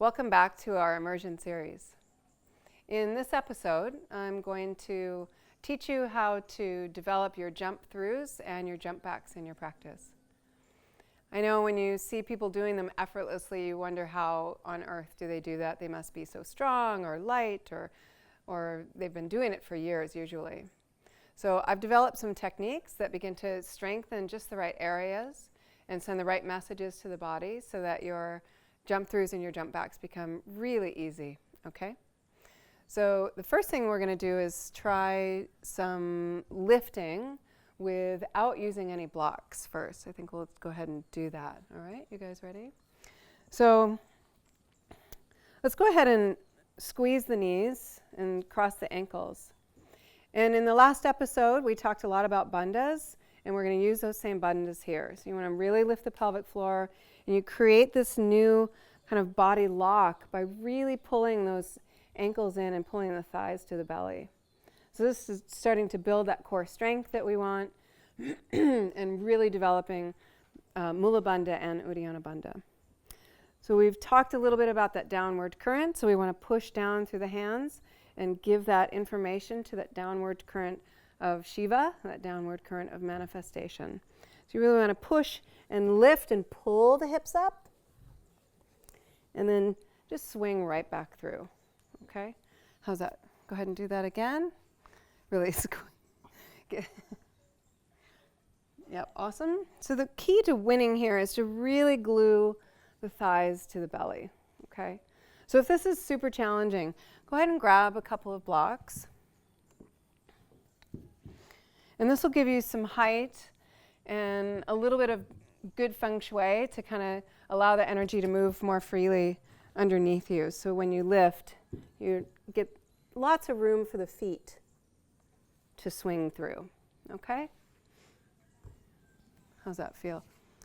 Welcome back to our immersion series. In this episode, I'm going to teach you how to develop your jump throughs and your jump backs in your practice. I know when you see people doing them effortlessly, you wonder how on earth do they do that? They must be so strong or light, or they've been doing it for years usually. So I've developed some techniques that begin to strengthen just the right areas and send the right messages to the body so that your jump throughs and your jump backs become really easy, okay? So the first thing we're going to do is try some lifting without using any blocks first. I think we'll go ahead and do that. All right, you guys ready? So let's go ahead and squeeze the knees and cross the ankles. And in the last episode, we talked a lot about bandhas, and we're going to use those same bandhas here. So you want to really lift the pelvic floor, and you create this new kind of body lock by really pulling those ankles in and pulling the thighs to the belly. So this is starting to build that core strength that we want and really developing Mula Bandha and Uddiyana Bandha. So we've talked a little bit about that downward current, so we want to push down through the hands and give that information to that downward current of Shiva, that downward current of manifestation. So you really want to push and lift and pull the hips up, and then just swing right back through, okay? How's that? Go ahead and do that again. Really squeeze. Yep, awesome. So the key to winning here is to really glue the thighs to the belly, okay? So if this is super challenging, go ahead and grab a couple of blocks. And this will give you some height and a little bit of good feng shui to kind of allow the energy to move more freely underneath you. So when you lift, you get lots of room for the feet to swing through, okay? How's that feel? A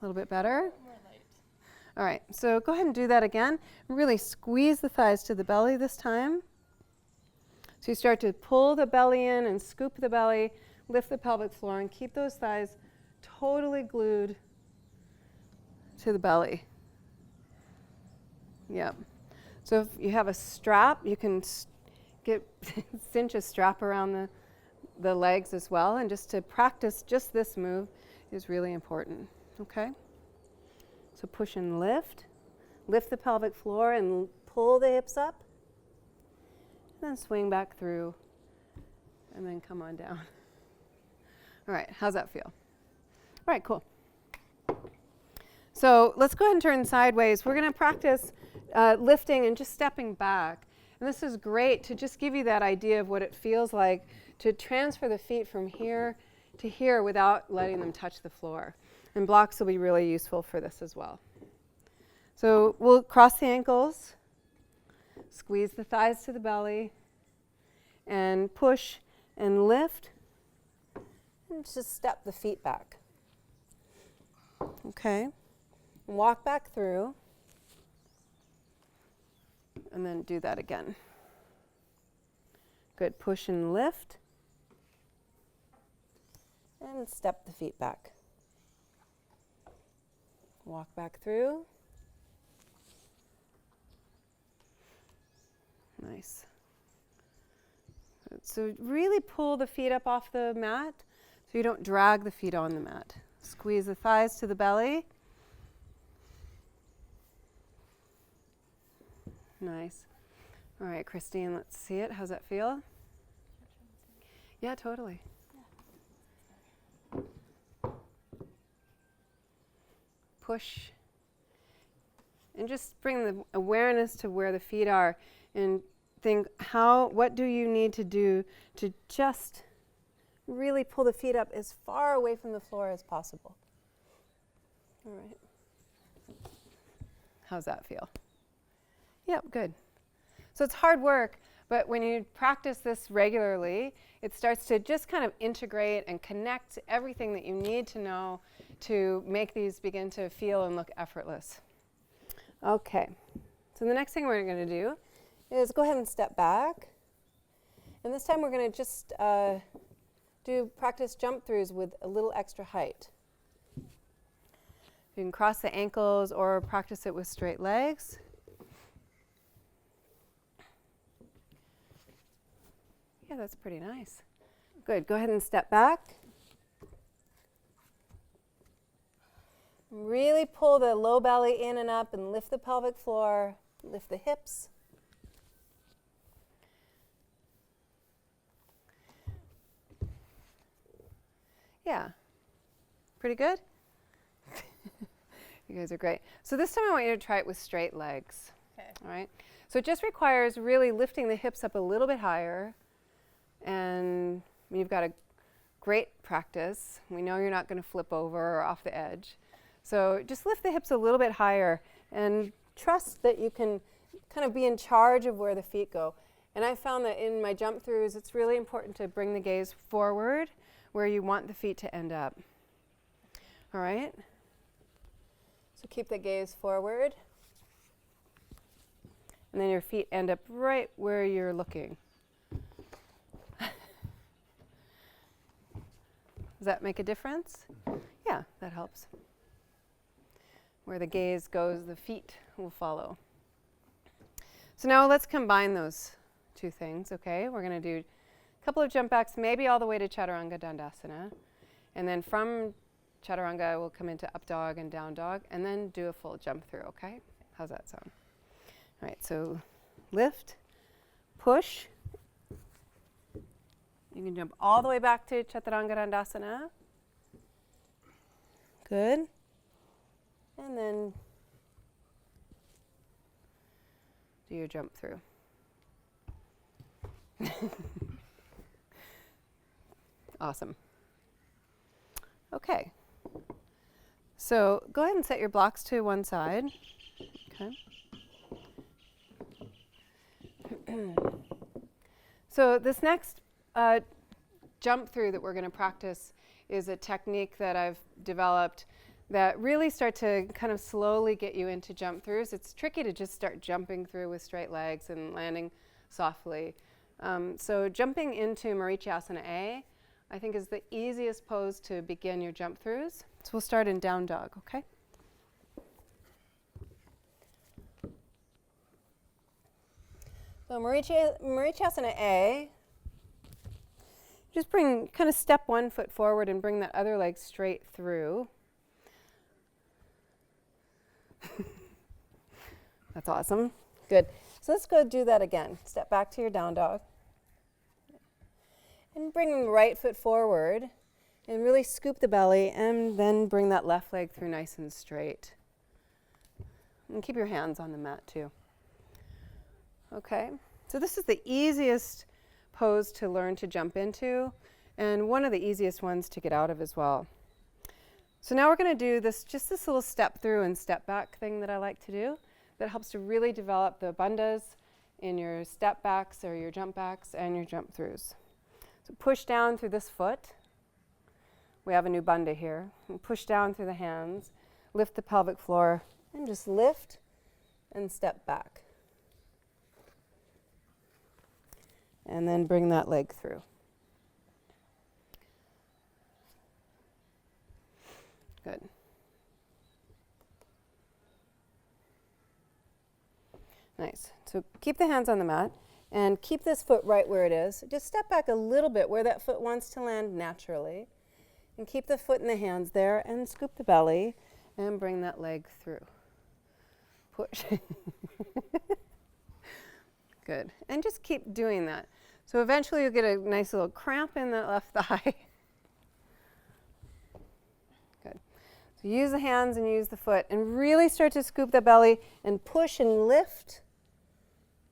little bit better? More light. All right, so go ahead and do that again. Really squeeze the thighs to the belly this time. So you start to pull the belly in and scoop the belly, lift the pelvic floor, and keep those thighs totally glued to the belly. Yep. So if you have a strap, you can cinch a strap around the legs as well. And just to practice just this move is really important, okay? So push and lift. Lift the pelvic floor and pull the hips up. And then swing back through, and then come on down. All right, how's that feel? All right, cool. So let's go ahead and turn sideways. We're going to practice lifting and just stepping back. And this is great to just give you that idea of what it feels like to transfer the feet from here to here without letting them touch the floor. And blocks will be really useful for this as well. So we'll cross the ankles. Squeeze the thighs to the belly and push and lift and just step the feet back. Okay. Walk back through and then do that again. Good. Push and lift and step the feet back. Walk back through. Nice. So really pull the feet up off the mat so you don't drag the feet on the mat. Squeeze the thighs to the belly. Nice. All right, Christine, let's see it. How's that feel? Yeah, totally. Push. And just bring the awareness to where the feet are and think, what do you need to do to just really pull the feet up as far away from the floor as possible. All right. How's that feel? Yep, good. So it's hard work, but when you practice this regularly, it starts to just kind of integrate and connect everything that you need to know to make these begin to feel and look effortless. Okay, so the next thing we're going to do is go ahead and step back. And this time we're going to just practice jump throughs with a little extra height. You can cross the ankles or practice it with straight legs. Yeah, that's pretty nice. Good. Go ahead and step back. Really pull the low belly in and up and lift the pelvic floor, lift the hips. Yeah. Pretty good? You guys are great. So this time I want you to try it with straight legs. Okay. All right? So it just requires really lifting the hips up a little bit higher. And you've got a great practice. We know you're not going to flip over or off the edge. So just lift the hips a little bit higher and trust that you can kind of be in charge of where the feet go. And I found that in my jump throughs, it's really important to bring the gaze forward where you want the feet to end up. All right? So keep the gaze forward. And then your feet end up right where you're looking. Does that make a difference? Yeah, that helps. Where the gaze goes, the feet will follow. So now let's combine those two things, okay? We're going to do a couple of jump backs, maybe all the way to Chaturanga Dandasana. And then from Chaturanga, we'll come into up dog and down dog, and then do a full jump through, okay? How's that sound? All right, so lift, push. You can jump all the way back to Chaturanga Dandasana. Good. And then do your jump through. Awesome. Okay. So go ahead and set your blocks to one side. Okay. So this next jump through that we're going to practice is a technique that I've developed that really start to kind of slowly get you into jump throughs. It's tricky to just start jumping through with straight legs and landing softly. So jumping into Marichyasana A, I think, is the easiest pose to begin your jump throughs. So we'll start in down dog, okay? So Marichyasana A, just kind of step one foot forward and bring that other leg straight through. That's awesome. Good. So let's go do that again. Step back to your down dog. And bring the right foot forward and really scoop the belly and then bring that left leg through nice and straight. And keep your hands on the mat too. Okay. So this is the easiest pose to learn to jump into and one of the easiest ones to get out of as well. So now we're going to do this little step through and step back thing that I like to do that helps to really develop the bandhas in your step backs or your jump backs and your jump throughs. So push down through this foot. We have a new bandha here. And push down through the hands, lift the pelvic floor, and just lift and step back. And then bring that leg through. Good. Nice. So keep the hands on the mat and keep this foot right where it is. Just step back a little bit where that foot wants to land naturally. And keep the foot in the hands there and scoop the belly and bring that leg through. Push. Good. And just keep doing that. So eventually you'll get a nice little cramp in the left thigh. Good. So use the hands and use the foot and really start to scoop the belly and push and lift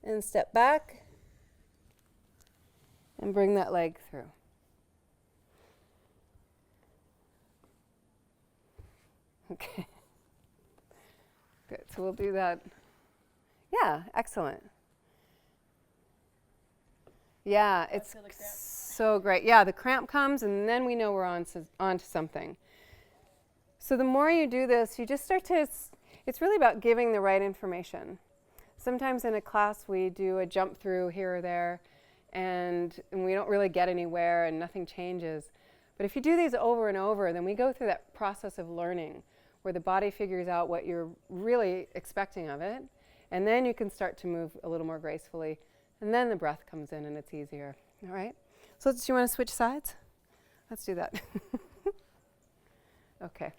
and step back and bring that leg through. Okay. Good. So we'll do that. Yeah, excellent. Yeah, it's so great. Yeah, the cramp comes and then we know we're on to something. So the more you do this, you just start to, it's really about giving the right information. Sometimes in a class we do a jump through here or there and we don't really get anywhere and nothing changes. But if you do these over and over, then we go through that process of learning where the body figures out what you're really expecting of it, and then you can start to move a little more gracefully, and then the breath comes in and it's easier. All right. So do you want to switch sides? Let's do that. Okay.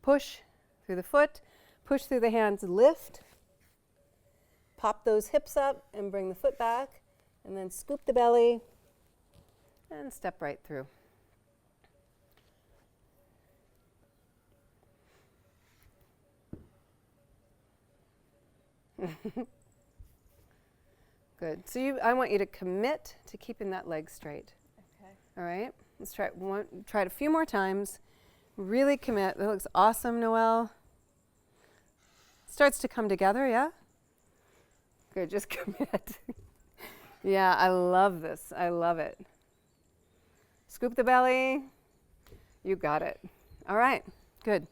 Push through the foot, push through the hands, lift. Pop those hips up and bring the foot back, and then scoop the belly and step right through. Good. So I want you to commit to keeping that leg straight. Okay. All right. Let's try it. Try it a few more times. Really commit. That looks awesome, Noelle. Starts to come together, yeah? Good. Just commit. Yeah, I love this. I love it. Scoop the belly. You got it. All right. Good.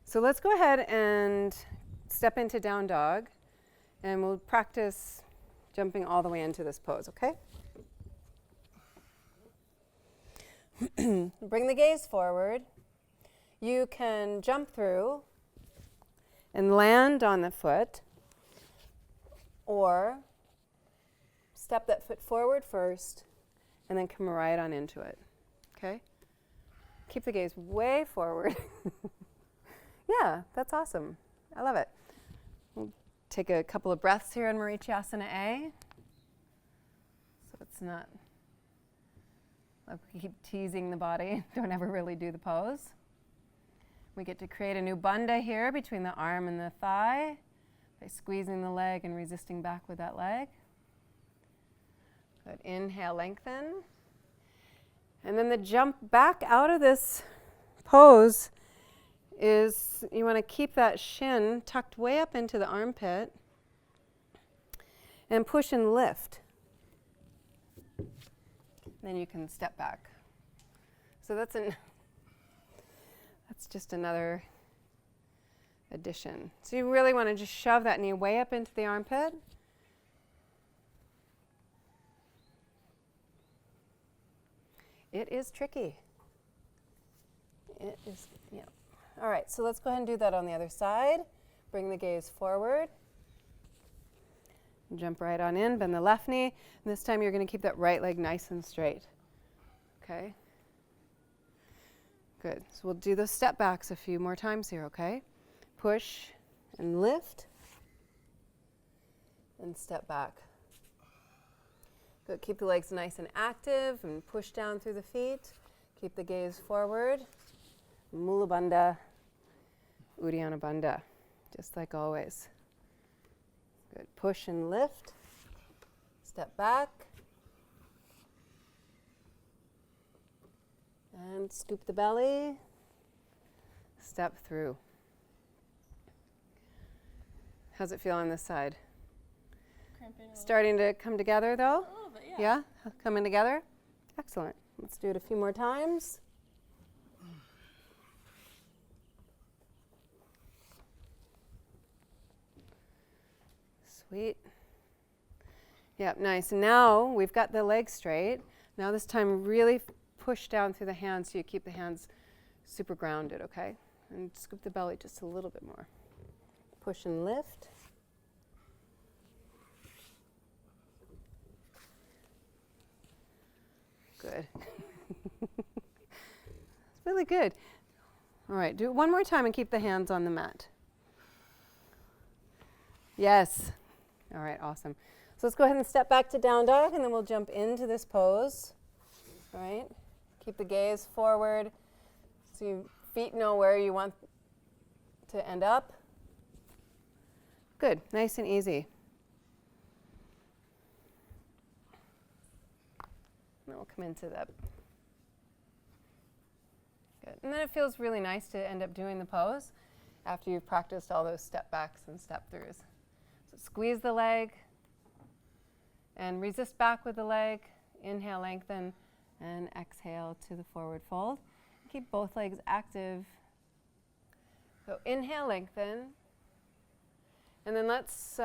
So let's go ahead and step into down dog, and we'll practice jumping all the way into this pose, okay? Bring the gaze forward. You can jump through and land on the foot, or step that foot forward first and then come right on into it, okay? Keep the gaze way forward. Yeah, that's awesome. I love it. We'll take a couple of breaths here in Marichyasana A. So it's not like we keep teasing the body, don't ever really do the pose. We get to create a new bandha here between the arm and the thigh by squeezing the leg and resisting back with that leg. Good. Inhale, lengthen. And then the jump back out of this pose is you want to keep that shin tucked way up into the armpit and push and lift. Then you can step back. So that's just another addition. So you really want to just shove that knee way up into the armpit. It is tricky. It is, yeah. All right, so let's go ahead and do that on the other side. Bring the gaze forward. Jump right on in, bend the left knee. And this time you're going to keep that right leg nice and straight. Okay? Good. So we'll do those step backs a few more times here, okay? Push and lift. And step back. Good. Keep the legs nice and active and push down through the feet. Keep the gaze forward. Mula Bandha, Uddiyana Bandha, just like always. Good. Push and lift. Step back. And scoop the belly. Step through. How's it feel on this side? Cramping Starting to come together though? a little bit, yeah. Yeah? Coming together? Excellent. Let's do it a few more times. Sweet. Yep, nice. Now we've got the legs straight. Now this time really push down through the hands so you keep the hands super grounded, okay? And scoop the belly just a little bit more. Push and lift. Good. It's really good. All right, do it one more time and keep the hands on the mat. Yes. All right, awesome. So let's go ahead and step back to down dog, and then we'll jump into this pose. All right. Keep the gaze forward so your feet know where you want to end up. Good. Nice and easy. Then we'll come into that. Good. And then it feels really nice to end up doing the pose after you've practiced all those step backs and step throughs. So squeeze the leg and resist back with the leg. Inhale, lengthen, and exhale to the forward fold. Keep both legs active. So inhale, lengthen. And then let's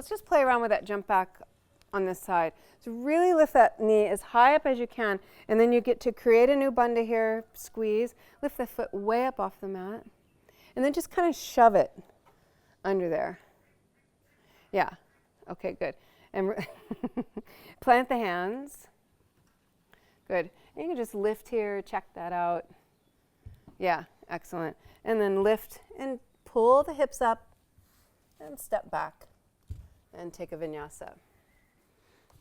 just play around with that jump back on this side. So really lift that knee as high up as you can, and then you get to create a new bandha here, squeeze, lift the foot way up off the mat, and then just kind of shove it under there. Yeah, okay, good. And plant the hands. Good. And you can just lift here, check that out. Yeah, excellent. And then lift and pull the hips up and step back and take a vinyasa.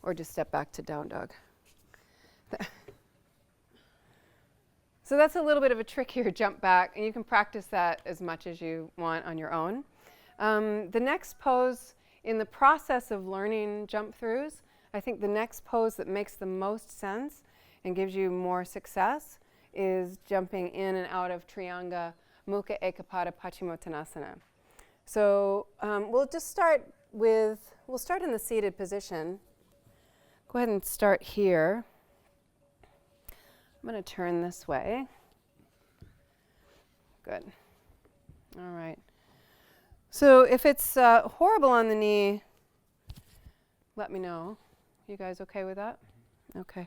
Or just step back to down dog. So that's a little bit of a trickier jump back, and you can practice that as much as you want on your own. The next pose, in the process of learning jump throughs, I think the next pose that makes the most sense and gives you more success is jumping in and out of Trianga Mukha Ekapada Paschimottanasana. So we'll start in the seated position. Go ahead and start here. I'm going to turn this way. Good. All right. So if it's horrible on the knee, let me know. You guys okay with that? Okay.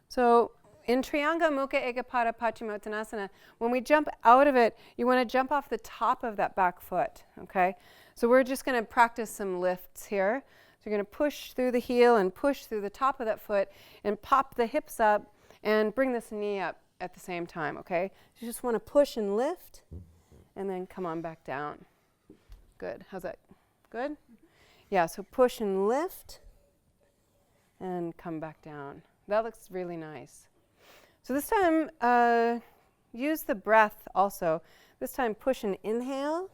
So in Trianga Mukha Ekapada Paschimottanasana, when we jump out of it, you want to jump off the top of that back foot, okay? So we're just going to practice some lifts here. So you're going to push through the heel and push through the top of that foot and pop the hips up and bring this knee up at the same time, okay? So you just want to push and lift and then come on back down. Good. How's that? Good? Yeah, so push and lift and come back down. That looks really nice. So this time, use the breath also. This time, push and inhale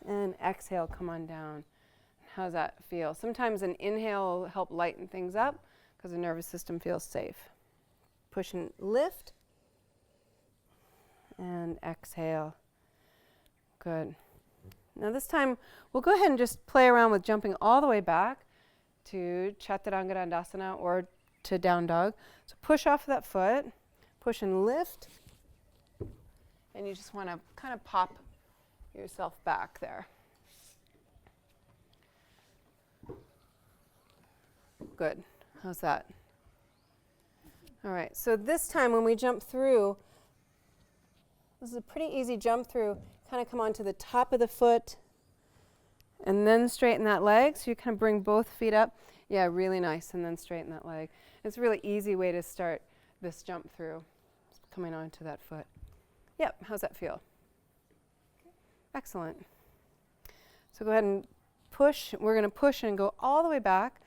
and exhale, come on down. How's that feel? Sometimes an inhale will help lighten things up because the nervous system feels safe. Push and lift. And exhale. Good. Now this time, we'll go ahead and just play around with jumping all the way back to Chaturanga Dandasana or to down dog. So push off that foot, push and lift. And you just want to kind of pop yourself back there. Good. How's that? All right. So this time when we jump through, this is a pretty easy jump through. Kind of come onto the top of the foot and then straighten that leg. So you kind of bring both feet up. Yeah, really nice. And then straighten that leg. It's a really easy way to start this jump through, coming onto that foot. Yep. How's that feel? Excellent. So go ahead and push. We're going to push and go all the way back.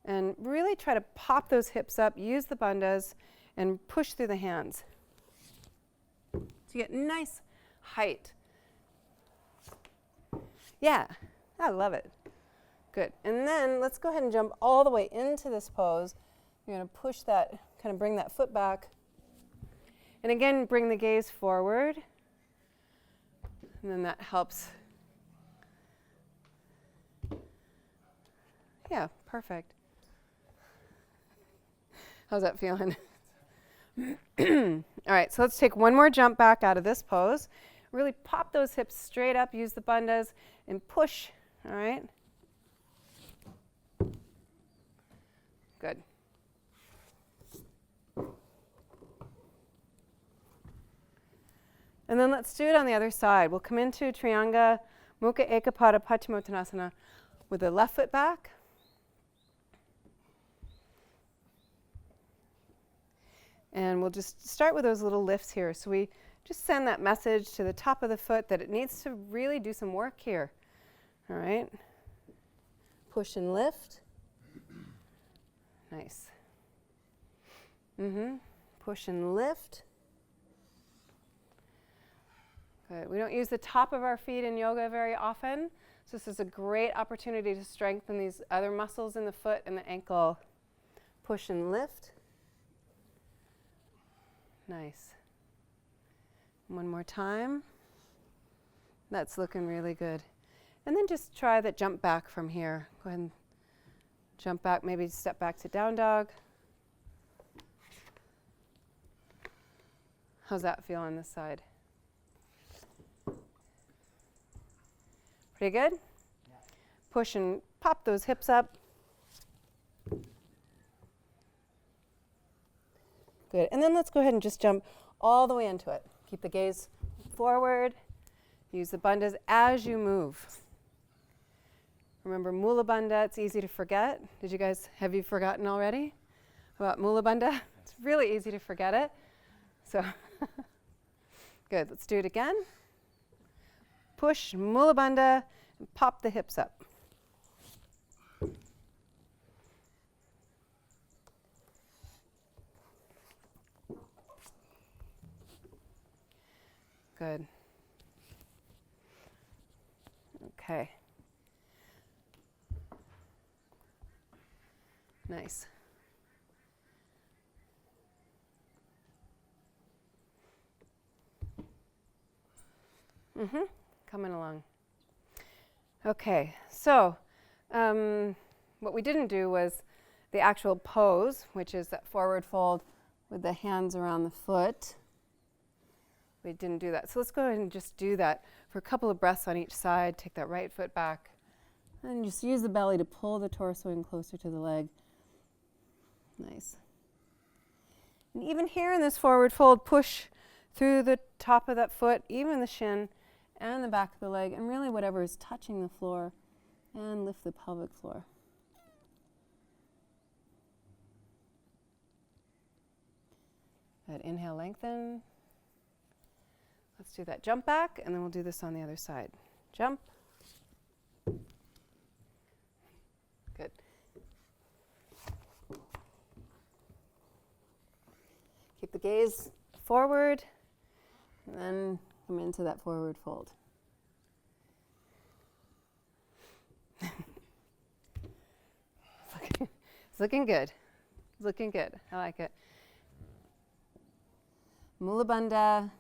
And really try to pop those hips up, use the bandhas, and push through the hands. So you get nice height. Yeah, I love it. Good. And then let's go ahead and jump all the way into this pose. You're going to push that, kind of bring that foot back. And again, bring the gaze forward. And then that helps. Yeah, perfect. How's that feeling? All right, so let's take one more jump back out of this pose. Really pop those hips straight up, use the bandhas, and push, all right? Good. And then let's do it on the other side. We'll come into Trianga Mukha Ekapada Paschimottanasana with the left foot back. And we'll just start with those little lifts here. So we just send that message to the top of the foot that it needs to really do some work here. All right. Push and lift. Nice. Push and lift. Good. We don't use the top of our feet in yoga very often. So this is a great opportunity to strengthen these other muscles in the foot and the ankle. Push and lift. Nice. One more time. That's looking really good. And then just try the jump back from here. Go ahead and jump back, maybe step back to down dog. How's that feel on this side? Pretty good? Yeah. Push and pop those hips up. Good. And then let's go ahead and just jump all the way into it. Keep the gaze forward. Use the bandhas as you move. Remember Mula Bandha, it's easy to forget. Have you forgotten already about Mula Bandha? It's really easy to forget it. So, good, let's do it again. Push Mula Bandha and pop the hips up. Good. Okay. Nice. Coming along. Okay, so what we didn't do was the actual pose, which is that forward fold with the hands around the foot. We didn't do that. So let's go ahead and just do that for a couple of breaths on each side. Take that right foot back. And just use the belly to pull the torso in closer to the leg. Nice. And even here in this forward fold, push through the top of that foot, even the shin and the back of the leg, and really whatever is touching the floor, and lift the pelvic floor. Good. Inhale, lengthen. Let's do that jump back, and then we'll do this on the other side. Jump. Good. Keep the gaze forward, and then come into that forward fold. It's looking good. It's looking good. I like it. Mula Bandha.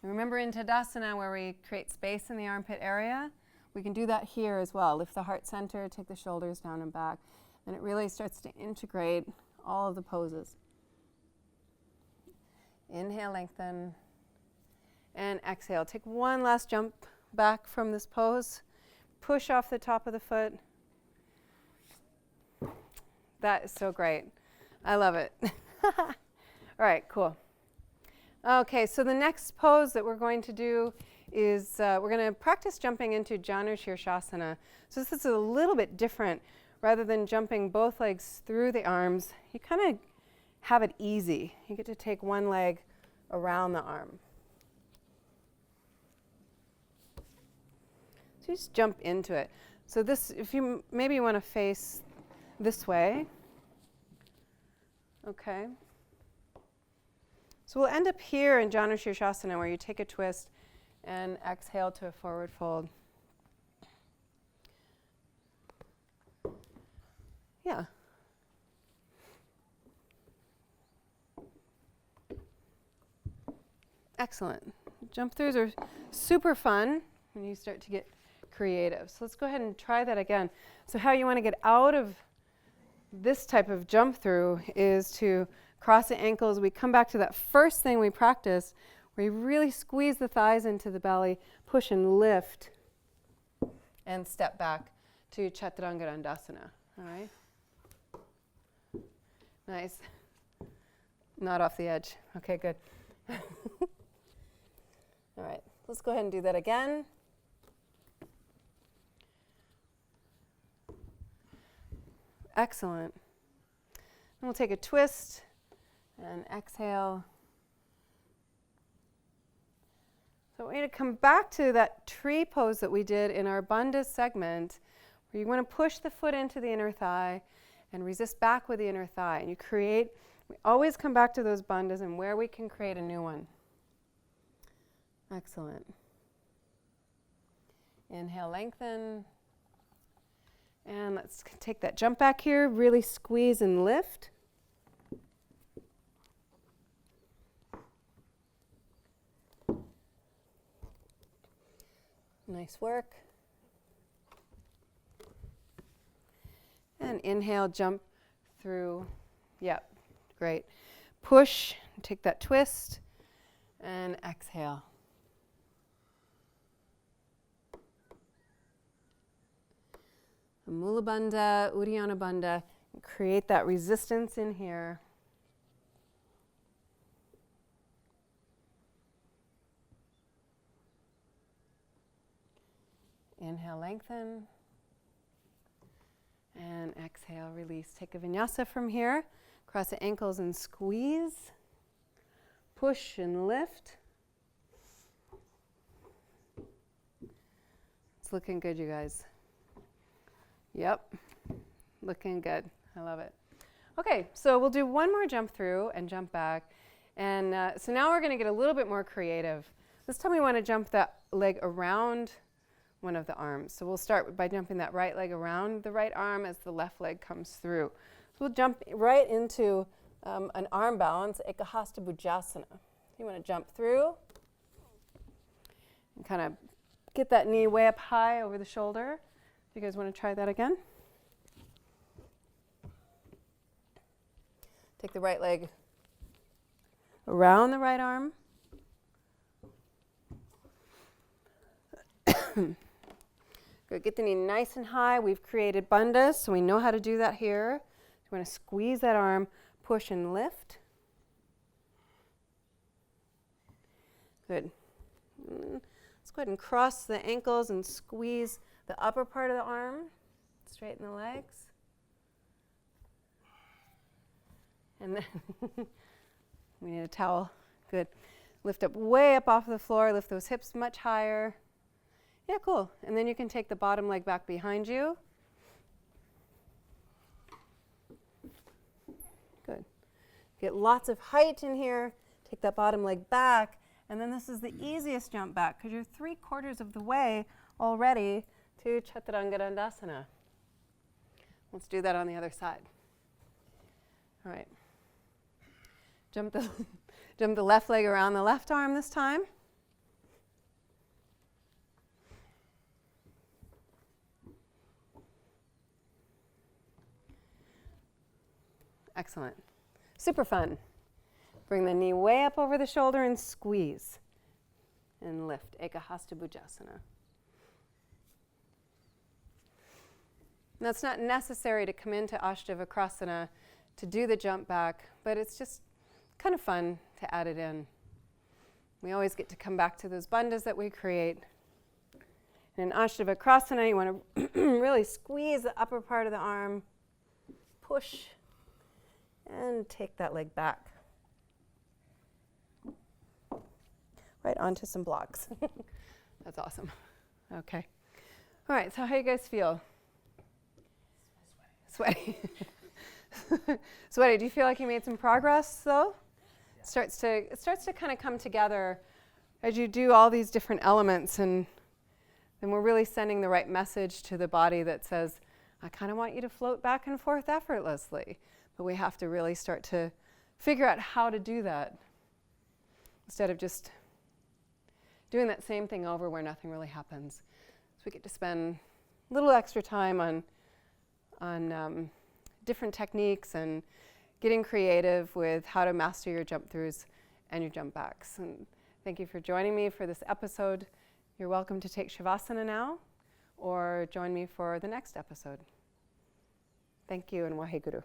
Remember in Tadasana where we create space in the armpit area? We can do that here as well. Lift the heart center, take the shoulders down and back, and it really starts to integrate all of the poses. Inhale, lengthen, and exhale. Take one last jump back from this pose. Push off the top of the foot. That is so great. I love it. All right, cool. Okay, so the next pose that we're going to do is we're going to practice jumping into Janu Shirshasana. So this is a little bit different. Rather than jumping both legs through the arms, you kind of have it easy. You get to take one leg around the arm. So you just jump into it. So this, if you maybe want to face this way. Okay. So we'll end up here in Janu Shirshasana where you take a twist and exhale to a forward fold. Yeah. Excellent. Jump throughs are super fun when you start to get creative. So let's go ahead and try that again. So how you want to get out of this type of jump through is to cross the ankles. We come back to that first thing we practiced where you really squeeze the thighs into the belly, push and lift, and step back to Chaturanga-Dandasana. All right? Nice. Not off the edge. Okay, good. All right, let's go ahead and do that again. Excellent. And we'll take a twist and exhale. So we're going to come back to that tree pose that we did in our bandha segment, where you want to push the foot into the inner thigh and resist back with the inner thigh. And we always come back to those bandhas and where we can create a new one. Excellent. Inhale, lengthen. And let's take that jump back here, really squeeze and lift. Nice work. And inhale, jump through. Yep, great. Push, take that twist, and exhale. Mula Bandha, Uddiyana Bandha, create that resistance in here. Inhale, lengthen. And exhale, release. Take a vinyasa from here. Cross the ankles and squeeze. Push and lift. It's looking good, you guys. Yep, looking good. I love it. Okay, so we'll do one more jump through and jump back. And so now we're going to get a little bit more creative. This time we want to jump that leg around one of the arms. So we'll start by jumping that right leg around the right arm as the left leg comes through. So we'll jump right into an arm balance, Ekahasta Bhujasana. You want to jump through and kind of get that knee way up high over the shoulder. Do you guys want to try that again? Take the right leg around the right arm. Good. Get the knee nice and high. We've created bandhas, so we know how to do that here. You want to squeeze that arm, push and lift. Good. Let's go ahead and cross the ankles and squeeze the upper part of the arm. Straighten the legs. And then we need a towel. Good. Lift up way up off the floor. Lift those hips much higher. Yeah, cool. And then you can take the bottom leg back behind you. Good. Get lots of height in here. Take that bottom leg back. And then this is the easiest jump back because you're 3/4 of the way already to Chaturanga Dandasana. Let's do that on the other side. All right. Jump the left leg around the left arm this time. Excellent. Super fun. Bring the knee way up over the shoulder and squeeze. And lift. Ekahasta Bhujasana. Now it's not necessary to come into Ashtavakrasana to do the jump back, but it's just kind of fun to add it in. We always get to come back to those bandhas that we create. And in Ashtavakrasana, you want to really squeeze the upper part of the arm, push, and take that leg back. Right onto some blocks. That's awesome. Okay. All right, so how you guys feel? Sweaty. Sweaty. Do you feel like you made some progress, though? Yeah. It starts to kind of come together as you do all these different elements, and then we're really sending the right message to the body that says, I kind of want you to float back and forth effortlessly. But we have to really start to figure out how to do that instead of just doing that same thing over where nothing really happens. So we get to spend a little extra time on different techniques and getting creative with how to master your jump throughs and your jump backs. And thank you for joining me for this episode. You're welcome to take Shavasana now or join me for the next episode. Thank you and Waheguru.